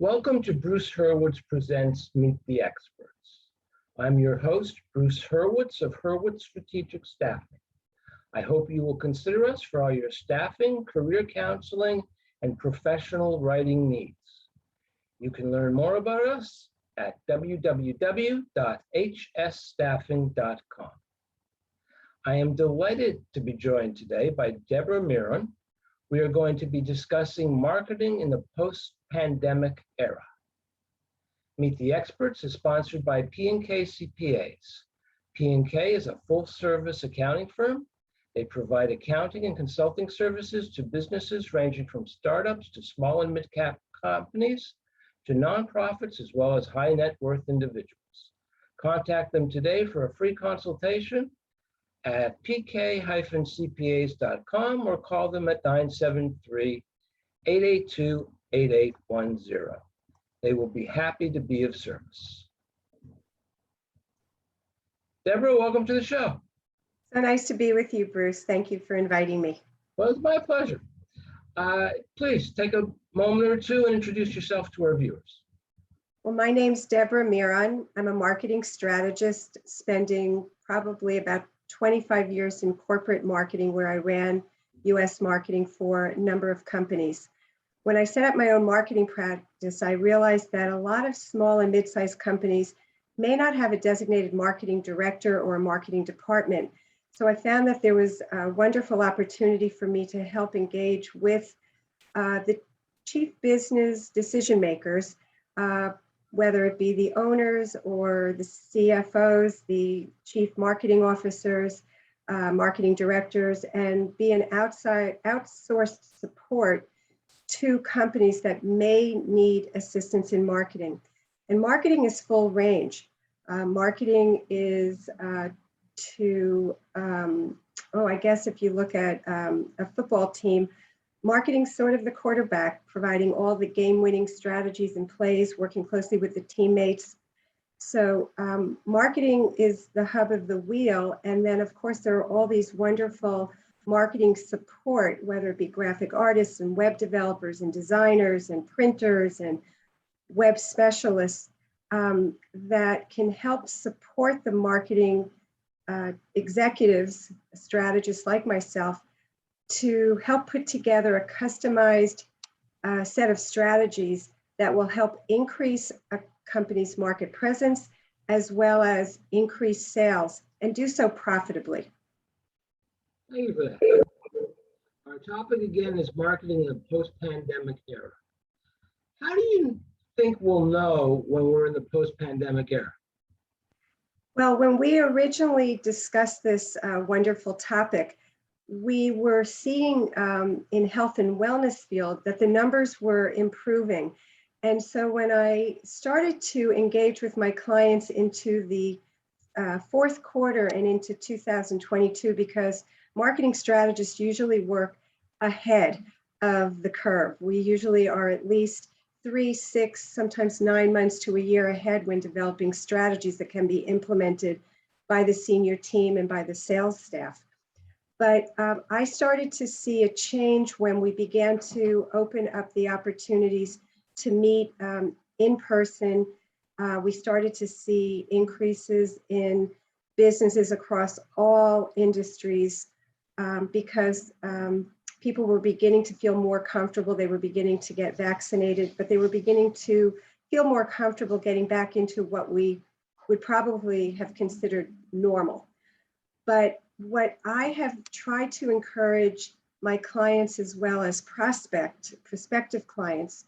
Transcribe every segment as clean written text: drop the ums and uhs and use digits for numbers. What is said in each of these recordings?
Welcome to Bruce Hurwitz Presents Meet the Experts. I'm your host, Bruce Hurwitz of Hurwitz Strategic Staffing. I hope you will consider us for all your staffing, career counseling, and professional writing needs. You can learn more about us at www.hsstaffing.com. I am delighted to be joined today by Debra Miron. We are going to be discussing marketing in the post-pandemic era. Meet the Experts is sponsored by P&K CPAs. P&K is a full-service accounting firm. They provide accounting and consulting services to businesses ranging from startups to small and mid-cap companies to nonprofits as well as high net worth individuals. Contact them today for a free consultation at pk-cpas.com or call them at 973-882-8810. They will be happy to be of service. Debra, welcome to the show. So nice to be with you, Bruce. Thank you for inviting me. Well, it's my pleasure. Please take a moment or two and introduce yourself to our viewers. Well, my name's Debra Miron. I'm a marketing strategist, spending probably about 25 years in corporate marketing, where I ran US marketing for a number of companies. When I set up my own marketing practice, I realized that a lot of small and mid-sized companies may not have a designated marketing director or a marketing department. So I found that there was a wonderful opportunity for me to help engage with the chief business decision makers, whether it be the owners or the CFOs, the chief marketing officers, marketing directors, and be an outsourced support to companies that may need assistance in marketing. And marketing is full range. Marketing is I guess if you look at a football team, marketing's sort of the quarterback, providing all the game-winning strategies and plays, working closely with the teammates. So marketing is the hub of the wheel. And then, of course, there are all these wonderful marketing support, whether it be graphic artists and web developers and designers and printers and web specialists that can help support the marketing executives, strategists like myself, to help put together a customized set of strategies that will help increase a company's market presence as well as increase sales, and do so profitably. Thank you for that. Our topic again is marketing in the post-pandemic era. How do you think we'll know when we're in the post-pandemic era? Well, when we originally discussed this wonderful topic, we were seeing in health and wellness field that the numbers were improving. And so when I started to engage with my clients into the fourth quarter and into 2022, because marketing strategists usually work ahead of the curve. We usually are at least 3, 6, sometimes 9 months to a year ahead when developing strategies that can be implemented by the senior team and by the sales staff. But I started to see a change when we began to open up the opportunities to meet in person. We started to see increases in businesses across all industries because people were beginning to feel more comfortable. They were beginning to get vaccinated, but they were beginning to feel more comfortable getting back into what we would probably have considered normal. But what I have tried to encourage my clients as well as prospective clients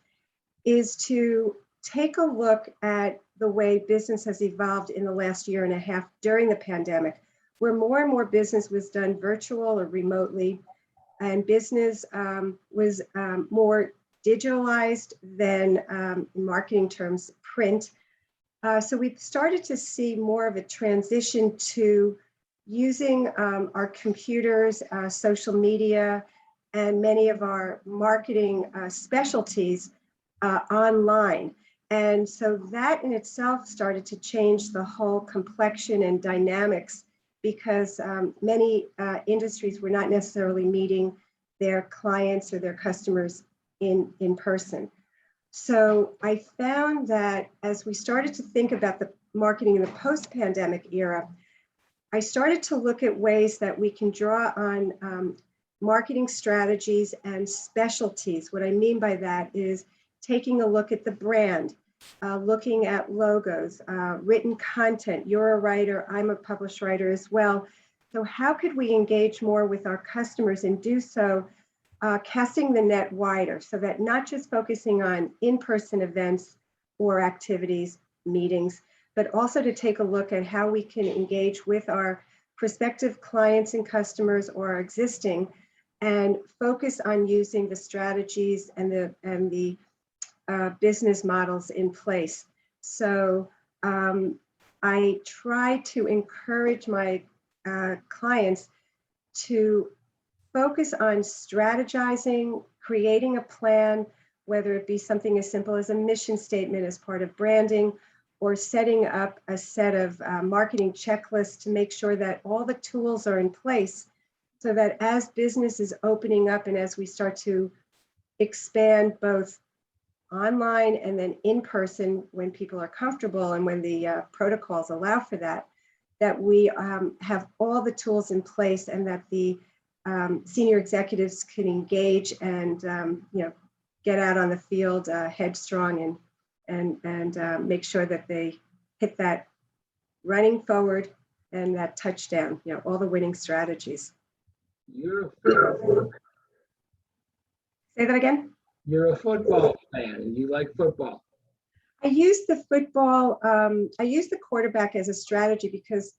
is to take a look at the way business has evolved in the last year and a half during the pandemic, where more and more business was done virtual or remotely, and business was more digitalized than, in marketing terms, print. So we started to see more of a transition to using our computers, social media, and many of our marketing specialties online. And so that in itself started to change the whole complexion and dynamics, because many industries were not necessarily meeting their clients or their customers in person. So I found that as we started to think about the marketing in the post-pandemic era, I started to look at ways that we can draw on marketing strategies and specialties. What I mean by that is taking a look at the brand, looking at logos, written content. You're a writer, I'm a published writer as well. So how could we engage more with our customers and do so casting the net wider, so that not just focusing on in-person events or activities, meetings, but also to take a look at how we can engage with our prospective clients and customers or our existing, and focus on using the strategies and the business models in place. So I try to encourage my clients to focus on strategizing, creating a plan, whether it be something as simple as a mission statement as part of branding, or setting up a set of marketing checklists to make sure that all the tools are in place, so that as business is opening up and as we start to expand both online and then in person when people are comfortable and when the protocols allow for that, that we have all the tools in place, and that the senior executives can engage and get out on the field headstrong and make sure that they hit that running forward and that touchdown, all the winning strategies. You're a football. Say that again? You're a football fan and you like football. I use the football, I use the quarterback as a strategy because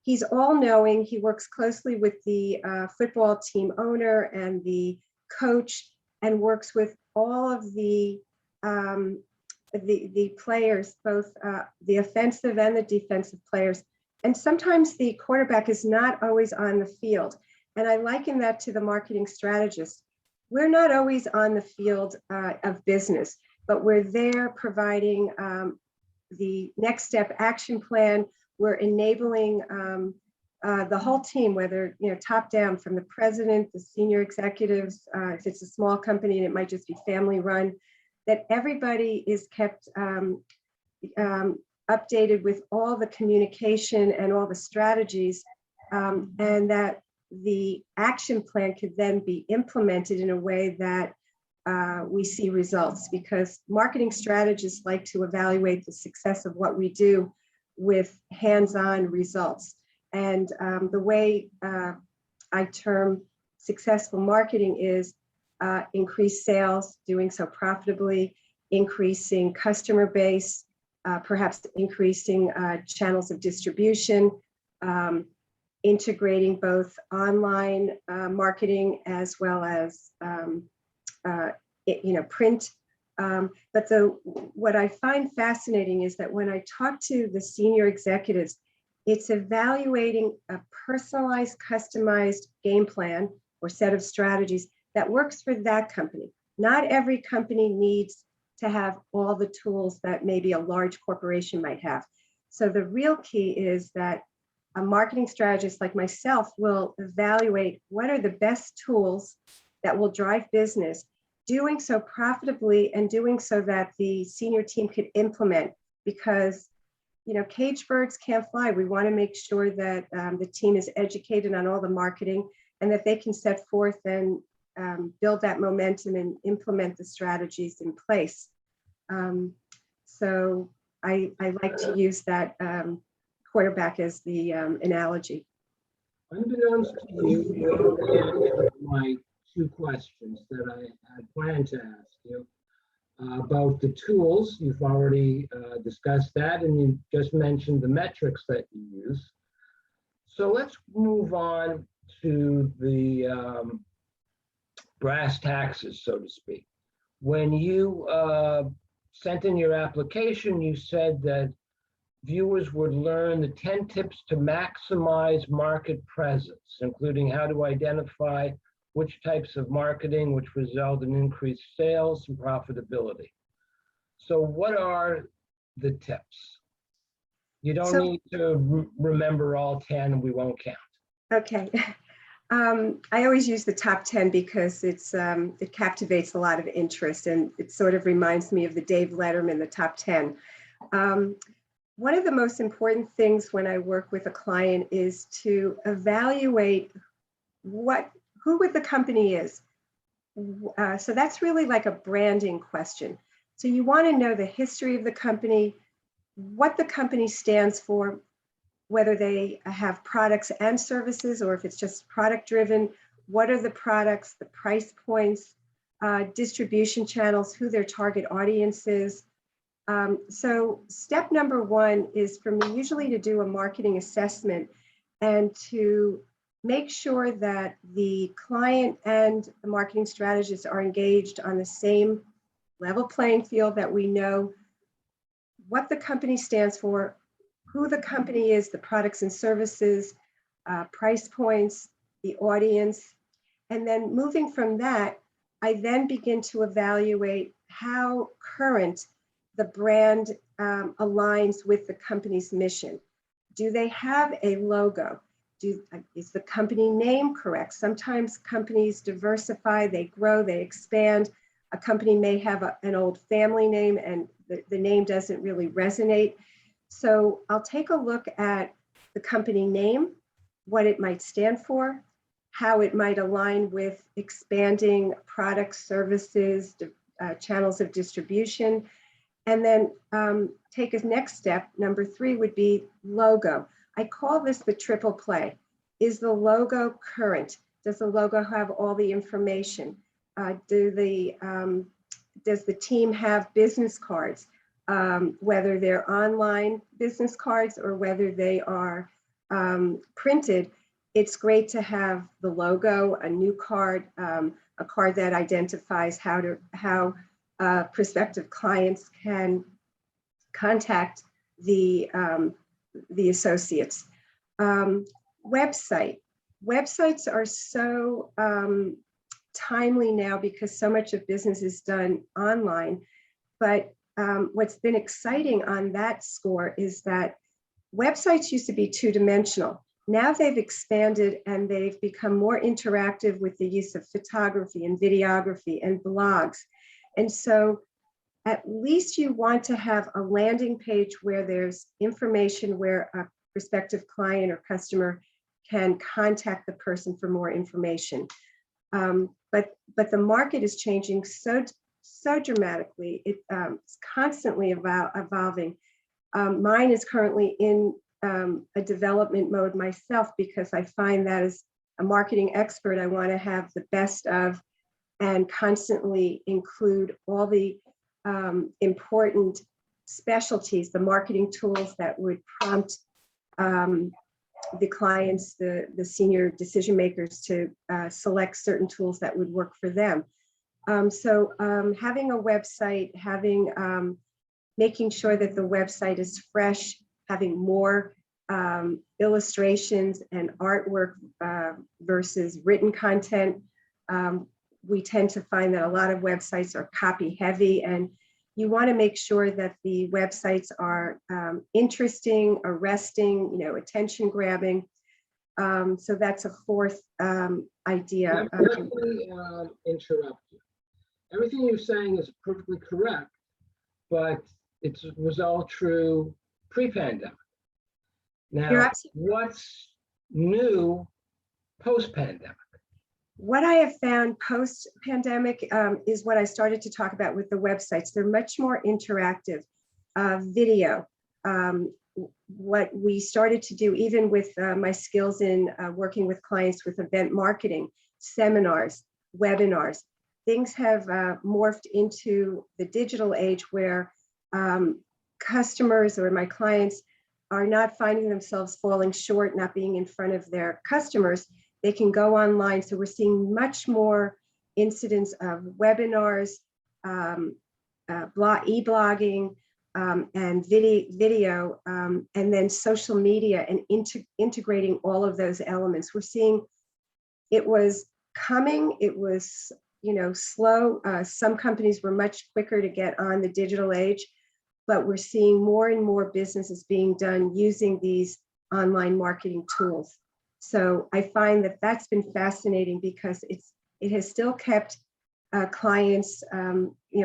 he's all-knowing. He works closely with the football team owner and the coach, and works with all of the players, both the offensive and the defensive players. And sometimes the quarterback is not always on the field. And I liken that to the marketing strategist. We're not always on the field of business, but we're there providing the next step action plan. We're enabling the whole team, whether top down, from the president, the senior executives, if it's a small company and it might just be family run, that everybody is kept updated with all the communication and all the strategies, and that the action plan could then be implemented in a way that we see results, because marketing strategists like to evaluate the success of what we do with hands-on results. And the way I term successful marketing is increased sales, doing so profitably, increasing customer base, perhaps increasing channels of distribution, integrating both online marketing as well as print. But what I find fascinating is that when I talk to the senior executives, it's evaluating a personalized, customized game plan or set of strategies that works for that company. Not every company needs to have all the tools that maybe a large corporation might have. So the real key is that a marketing strategist like myself will evaluate what are the best tools that will drive business, doing so profitably and doing so that the senior team could implement, because cage birds can't fly. We want to make sure that the team is educated on all the marketing and that they can set forth and build that momentum and implement the strategies in place. So I like to use that quarterback as the analogy. Unbeknownst to you, you answered my two questions that I had planned to ask you. About the tools, you've already discussed that, and you just mentioned the metrics that you use. So let's move on to the brass taxes, so to speak. When you sent in your application, you said that viewers would learn the 10 tips to maximize market presence, including how to identify which types of marketing which result in increased sales and profitability. So what are the tips? You don't need to remember all 10, we won't count. Okay. I always use the top 10 because it captivates a lot of interest, and it sort of reminds me of the Dave Letterman, the top 10. One of the most important things when I work with a client is to evaluate who the company is. So that's really like a branding question. So you want to know the history of the company, what the company stands for, whether they have products and services, or if it's just product driven, what are the products, the price points, distribution channels, who their target audience is. So step number one is for me usually to do a marketing assessment and to make sure that the client and the marketing strategist are engaged on the same level playing field, that we know what the company stands for, who the company is, the products and services, price points, the audience. And then moving from that, I then begin to evaluate how current the brand aligns with the company's mission. Do they have a logo? Is the company name correct? Sometimes companies diversify, they grow, they expand. A company may have an old family name and the name doesn't really resonate. So I'll take a look at the company name, what it might stand for, how it might align with expanding products, services, channels of distribution, and then take a next step. Number 3 would be logo. I call this the triple play. Is the logo current? Does the logo have all the information? Does the team have business cards? Whether they're online business cards or whether they are printed, it's great to have the logo, a new card, a card that identifies how prospective clients can contact the associates. Websites are so timely now because so much of business is done online. But what's been exciting on that score is that websites used to be two-dimensional. Now they've expanded and they've become more interactive with the use of photography and videography and blogs. And so at least you want to have a landing page where there's information where a prospective client or customer can contact the person for more information. But the market is changing so dramatically. It's constantly evolving. Mine is currently in a development mode myself because I find that as a marketing expert, I want to have the best of and constantly include all the important specialties, the marketing tools that would prompt the clients, the senior decision makers to select certain tools that would work for them. So having a website, making sure that the website is fresh, having more illustrations and artwork versus written content. We tend to find that a lot of websites are copy heavy, and you want to make sure that the websites are interesting, arresting, attention grabbing. So that's a fourth idea. Let me interrupt you. Everything you're saying is perfectly correct, but it was all true pre-pandemic. Now, what's new post-pandemic? What I have found post-pandemic is what I started to talk about with the websites. They're much more interactive, video. What we started to do, even with my skills in working with clients with event marketing, seminars, webinars, things have morphed into the digital age where customers or my clients are not finding themselves falling short, not being in front of their customers. They can go online. So we're seeing much more incidents of webinars, e-blogging, and video, and then social media, and integrating all of those elements. We're seeing it was coming. It was slow. Some companies were much quicker to get on the digital age, but we're seeing more and more businesses being done using these online marketing tools. So I find that that's been fascinating because it has still kept clients,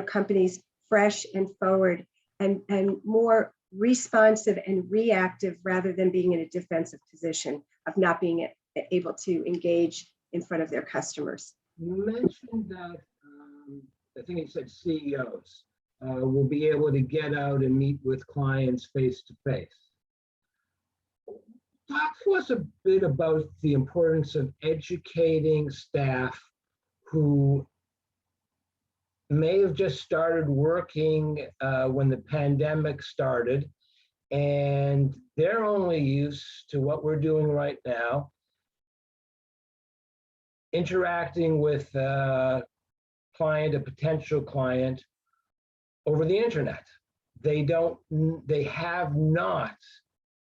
companies fresh and forward and more responsive and reactive rather than being in a defensive position of not being able to engage in front of their customers. You mentioned that, I think you said CEOs will be able to get out and meet with clients face to face. Talk to us a bit about the importance of educating staff who may have just started working when the pandemic started, and they're only used to what we're doing right now, interacting with a potential client over the internet. They have not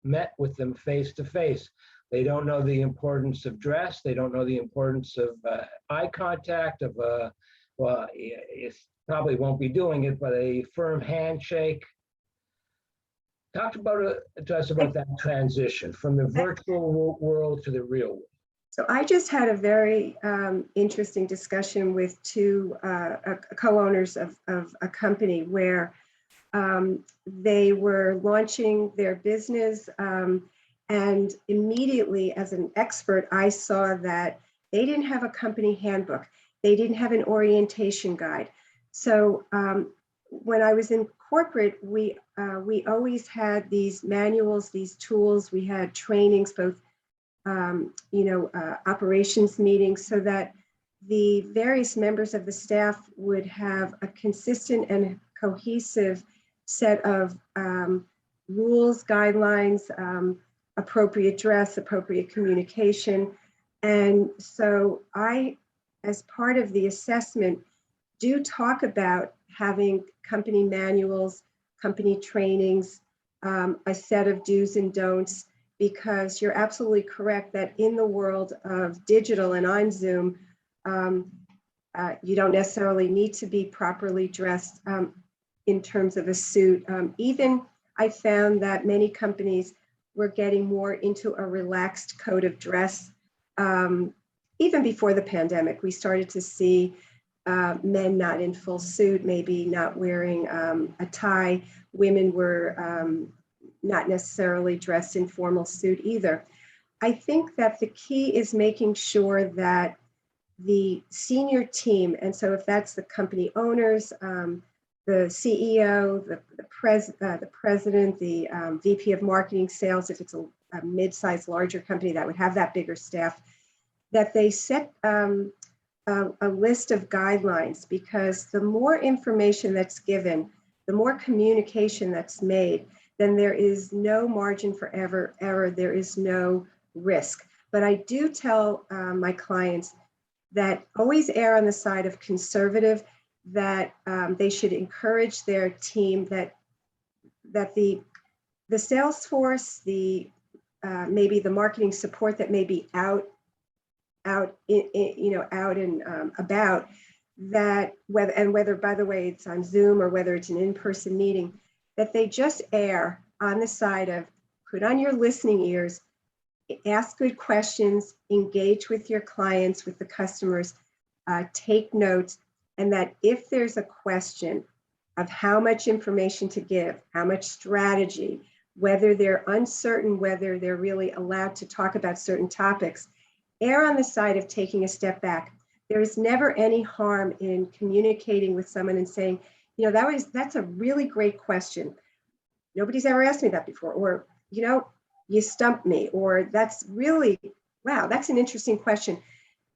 met with them face to face. They don't know the importance of dress. They don't know the importance of eye contact, of well, it probably won't be doing it, but a firm handshake. Talk to us about that transition from the virtual world to the real world. So I just had a very interesting discussion with two co-owners of a company where they were launching their business, and immediately as an expert, I saw that they didn't have a company handbook. They didn't have an orientation guide. So when I was in corporate, we always had these manuals, these tools. We had trainings, both operations meetings, so that the various members of the staff would have a consistent and cohesive set of rules, guidelines, appropriate dress, appropriate communication. And so I, as part of the assessment, do talk about having company manuals, company trainings, a set of do's and don'ts, because you're absolutely correct that in the world of digital and on Zoom, you don't necessarily need to be properly dressed in terms of a suit. Even I found that many companies were getting more into a relaxed code of dress. Even before the pandemic, we started to see men not in full suit, maybe not wearing a tie. Women were not necessarily dressed in formal suit either. I think that the key is making sure that the senior team, and so if that's the company owners, the CEO, the president, the VP of marketing sales, if it's a mid-sized larger company that would have that bigger staff, that they set a list of guidelines, because the more information that's given, the more communication that's made, then there is no margin for error, there is no risk. But I do tell my clients that always err on the side of conservative, that they should encourage their team, that the sales force, maybe the marketing support that may be out and about, that whether by the way it's on Zoom or whether it's an in-person meeting, that they just err on the side of put on your listening ears, ask good questions, engage with your clients, with the customers, take notes, and that if there's a question of how much information to give, how much strategy, whether they're uncertain, whether they're really allowed to talk about certain topics, err on the side of taking a step back. There is never any harm in communicating with someone and saying, that's a really great question. Nobody's ever asked me that before, or, you stumped me, or that's really, wow, that's an interesting question.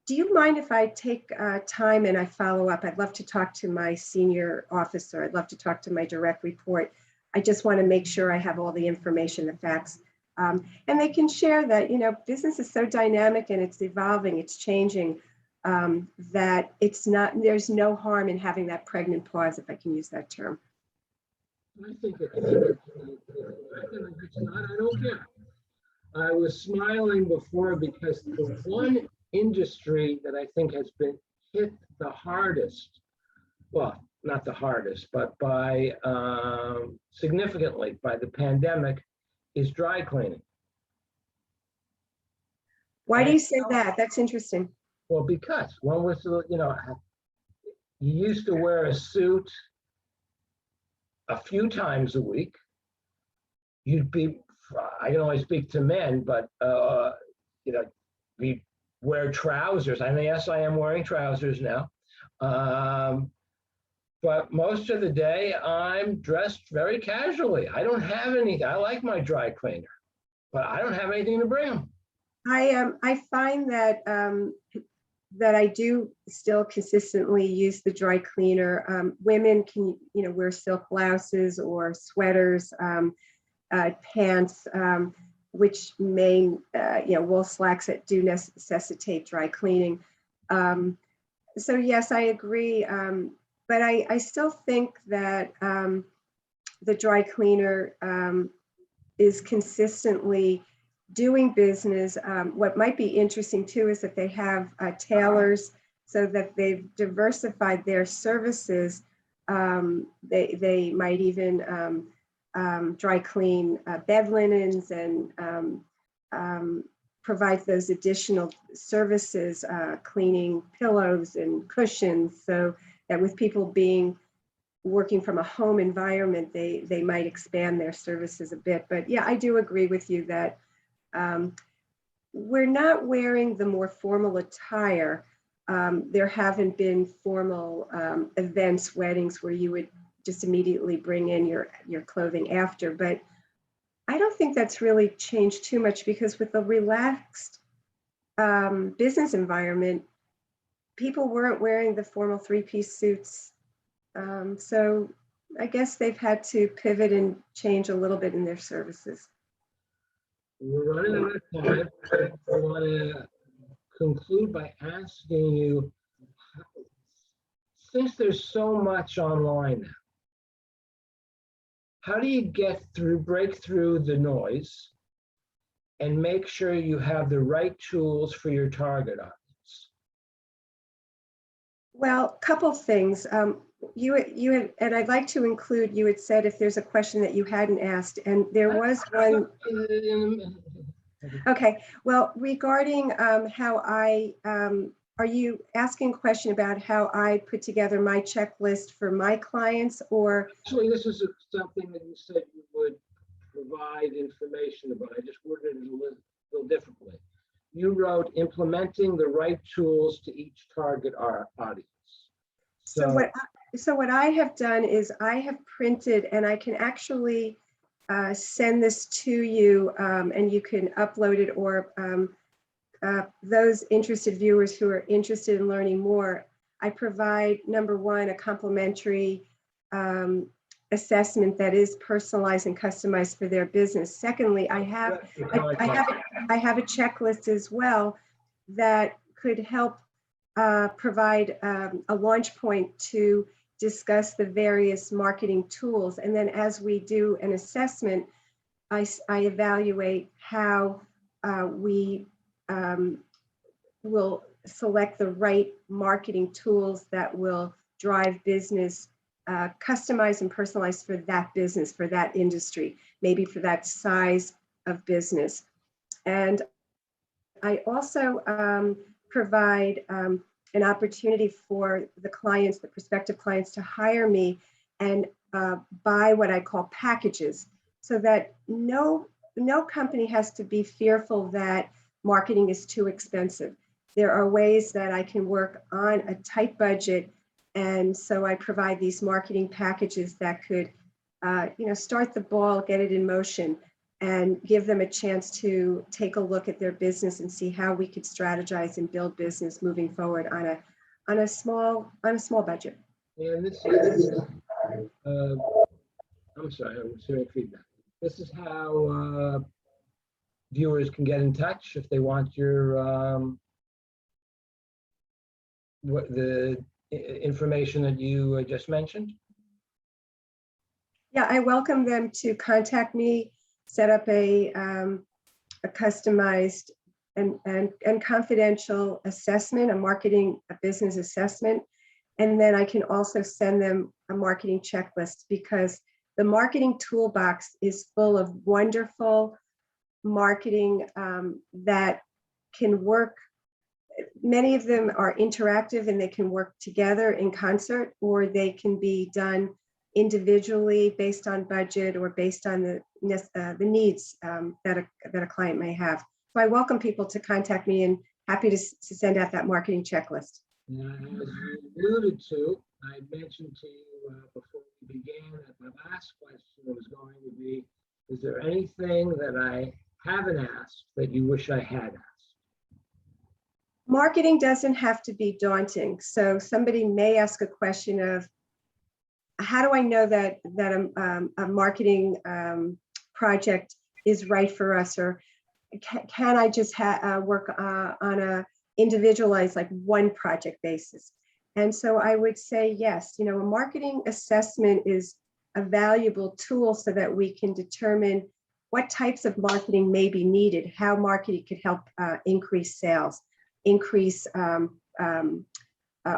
Do you mind if I take time and I follow up? I'd love to talk to my senior officer. I'd love to talk to my direct report. I just want to make sure I have all the information, the facts. And they can share that, business is so dynamic and it's evolving, it's changing, that there's no harm in having that pregnant pause, if I can use that term. I think it's not, I don't care. I was smiling before because the one industry that I think has been hit the hardest, well, not the hardest, but by significantly by the pandemic, is dry cleaning. Why do you say that? That's interesting. Well, because one was, you know, you used to wear a suit a few times a week. You'd be, I can only speak to men, but, you know, we wear trousers. I mean, yes, I am wearing trousers now. But most of the day, I'm dressed very casually. I don't have anything. I like my dry cleaner, but I don't have anything to bring them. I find that that I do still consistently use the dry cleaner. Women can, you know, wear silk blouses or sweaters, pants, which may, you know, wool slacks that do necessitate dry cleaning. So yes, I agree. But I still think that the dry cleaner is consistently doing business. What might be interesting too is that they have tailors, so that they've diversified their services. They might even dry clean bed linens and provide those additional services, cleaning pillows and cushions, so that with people working from a home environment, they might expand their services a bit. But yeah, I do agree with you that we're not wearing the more formal attire. There haven't been formal events, weddings, where you would just immediately bring in your clothing after. But I don't think that's really changed too much, because with the relaxed business environment, people weren't wearing the formal three-piece suits. So I guess they've had to pivot and change a little bit in their services. We're running out of time. I want to conclude by asking you, since there's so much online now, how do you break through the noise and make sure you have the right tools for your target audience? Well, a couple things. You had, and I'd like to include, you had said if there's a question that you hadn't asked, and there was one. Okay, well, regarding how are you asking a question about how I put together my checklist for my clients, or? Actually, this is something that you said you would provide information about. I just worded it a little differently. You wrote implementing the right tools to each target audience. So what I have done is I have printed, and I can actually send this to you, and you can upload it, or those interested viewers who are interested in learning more. I provide, number one, a complimentary assessment that is personalized and customized for their business. Secondly, I have a checklist as well that could help provide a launch point to discuss the various marketing tools. And then as we do an assessment, I evaluate how we will select the right marketing tools that will drive business, customized and personalized for that business, for that industry, maybe for that size of business. And I also provide an opportunity for the clients, the prospective clients, to hire me and buy what I call packages, so that no company has to be fearful that marketing is too expensive. There are ways that I can work on a tight budget, and so I provide these marketing packages that could, start the ball, get it in motion, and give them a chance to take a look at their business and see how we could strategize and build business moving forward on a small budget. And this is, I'm sorry, I'm hearing feedback. This is how viewers can get in touch if they want your the information that you just mentioned. Yeah, I welcome them to contact me, set up a customized and confidential assessment, a business assessment. And then I can also send them a marketing checklist, because the marketing toolbox is full of wonderful marketing that can work. Many of them are interactive and they can work together in concert, or they can be done individually based on budget or based on the needs that a client may have. So I welcome people to contact me, and happy to send out that marketing checklist. Now, as you alluded to, I mentioned to you before we began that my last question was going to be, is there anything that I haven't asked that you wish I had asked? Marketing doesn't have to be daunting. So somebody may ask a question of, how do I know that a marketing project is right for us? Or can I just work on a individualized, like one project basis? And so I would say, yes, a marketing assessment is a valuable tool so that we can determine what types of marketing may be needed, how marketing could help increase sales, increase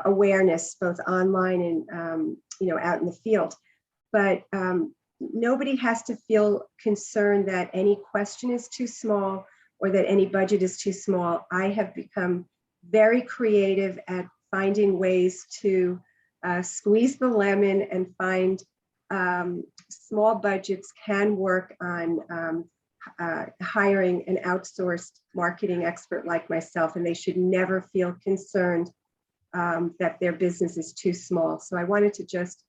awareness, both online and out in the field. But nobody has to feel concerned that any question is too small or that any budget is too small. I have become very creative at finding ways to squeeze the lemon and find small budgets can work on hiring an outsourced marketing expert like myself, and they should never feel concerned that their business is too small. So I wanted to just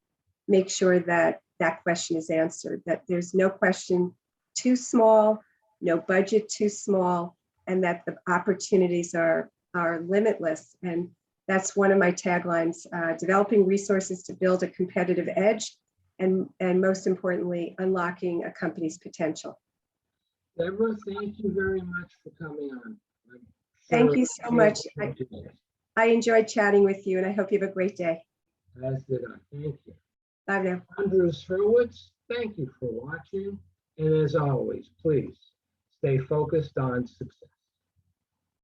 make sure that that question is answered, that there's no question too small, no budget too small, and that the opportunities are limitless. And that's one of my taglines, developing resources to build a competitive edge, and most importantly, unlocking a company's potential. Debra, thank you very much for coming on. Thank you so much. I enjoyed chatting with you, and I hope you have a great day. As did I. Thank you. Bye now. Andrews Hurwitz, thank you for watching. And as always, please stay focused on success.